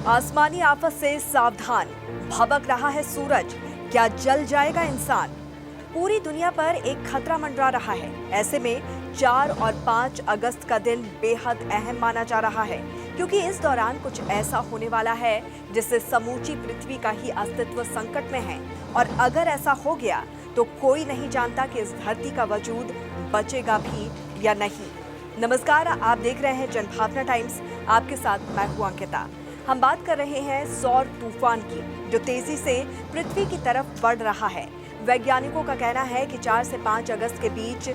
आसमानी आफत से सावधान, भभक रहा है सूरज, क्या जल जाएगा इंसान। पूरी दुनिया पर एक खतरा मंडरा रहा है। ऐसे में 4 और 5 अगस्त का दिन बेहद अहम माना जा रहा है, क्योंकि इस दौरान कुछ ऐसा होने वाला है जिससे समूची पृथ्वी का ही अस्तित्व संकट में है। और अगर ऐसा हो गया तो कोई नहीं जानता कि इस धरती का वजूद बचेगा भी या नहीं। नमस्कार, आप देख रहे हैं जनभावना टाइम्स। आपके साथ मैं हूं अंकिता। हम बात कर रहे हैं सौर तूफान की, जो तेजी से पृथ्वी की तरफ बढ़ रहा है। वैज्ञानिकों का कहना है कि 4 से 5 अगस्त के बीच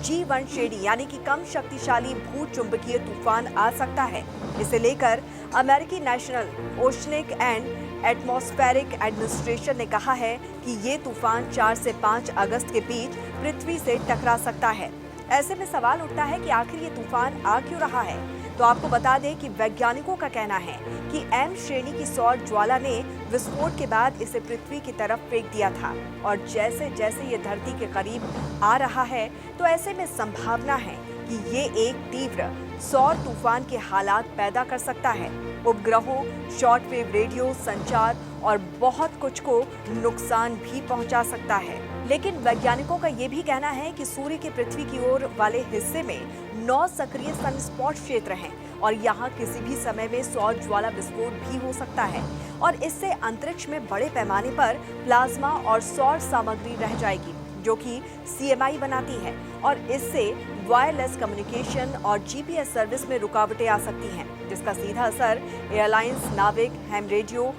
G1 श्रेणी यानी कि कम शक्तिशाली भूचुंबकीय तूफान आ सकता है। इसे लेकर अमेरिकी national oceanic and atmospheric administration ने कहा है कि ये तूफान 4 से 5 अगस्त के बीच पृथ्वी से टकरा सकता है। ऐसे में सवाल उठता है कि आखिर ये तूफान आ क्यों रहा है। तो आपको बता दें कि वैज्ञानिकों का कहना है कि M श्रेणी की सौर ज्वाला ने विस्फोट के बाद इसे पृथ्वी की तरफ फेंक दिया था, और जैसे जैसे ये धरती के करीब आ रहा है तो ऐसे में संभावना है कि ये एक तीव्र सौर तूफान के हालात पैदा कर सकता है। उपग्रहों, शॉर्टवेव रेडियो संचार और बहुत कुछ को नुकसान भी पहुंचा सकता है। लेकिन वैज्ञानिकों का ये भी कहना है कि सूर्य के पृथ्वी की ओर वाले हिस्से में 9 सक्रिय सनस्पॉट क्षेत्र हैं और यहाँ किसी भी समय में सौर ज्वाला विस्फोट भी हो सकता है, और इससे अंतरिक्ष में बड़े पैमाने पर प्लाज्मा और सौर सामग्री रह जाएगी, जो कि CMI बनाती है, और इससे वायरलेस कम्युनिकेशन और GPS सर्विस में रुकावटें आ सकती हैं, जिसका सीधा असर एयरलाइंस, नाविक, हैम रेडियो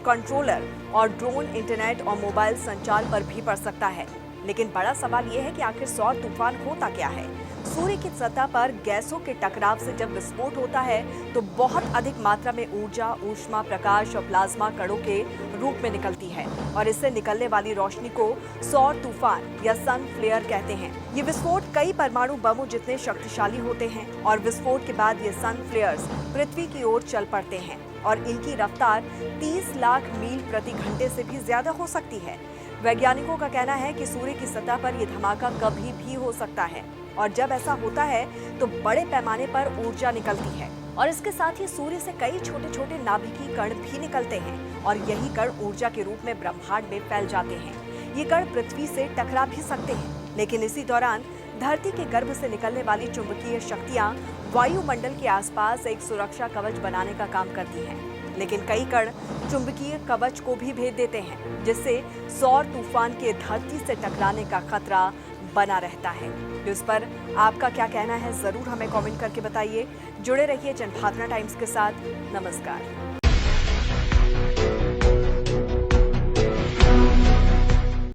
कंट्रोलर और ड्रोन, इंटरनेट और मोबाइल संचार पर भी पड़ सकता है। लेकिन बड़ा सवाल यह है कि आखिर सौर तूफान होता क्या है। सूर्य की सतह पर गैसों के टकराव से जब विस्फोट होता है तो बहुत अधिक मात्रा में ऊर्जा, ऊष्मा, प्रकाश और प्लाज्मा कणों के रूप में निकलती है, और इससे निकलने वाली रोशनी को सौर तूफान या सन फ्लेयर कहते हैं। ये विस्फोट कई परमाणु बमों जितने शक्तिशाली होते हैं, और विस्फोट के बाद ये सन फ्लेयर्स पृथ्वी की ओर चल पड़ते हैं, और इनकी रफ्तार 30 लाख मील प्रति घंटे से भी ज्यादा हो सकती है। वैज्ञानिकों का कहना है कि सूर्य की सतह पर यह धमाका कभी भी हो सकता है, और जब ऐसा होता है तो बड़े पैमाने पर ऊर्जा निकलती है, और इसके साथ ही सूर्य से कई छोटे छोटे नाभिकीय कण भी निकलते हैं, और यही कण ऊर्जा के रूप में ब्रह्मांड में फैल जाते हैं। ये कण पृथ्वी से टकरा भी सकते हैं, लेकिन इसी दौरान धरती के गर्भ से निकलने वाली चुंबकीय शक्तियां वायुमंडल के आसपास एक सुरक्षा कवच बनाने का काम करती हैं। लेकिन कई कण चुंबकीय कवच को भी भेद देते हैं, जिससे सौर तूफान के धरती से टकराने का खतरा बना रहता है। तो इस पर आपका क्या कहना है, जरूर हमें कमेंट करके बताइए। जुड़े रहिए जनभावना टाइम्स के साथ। नमस्कार।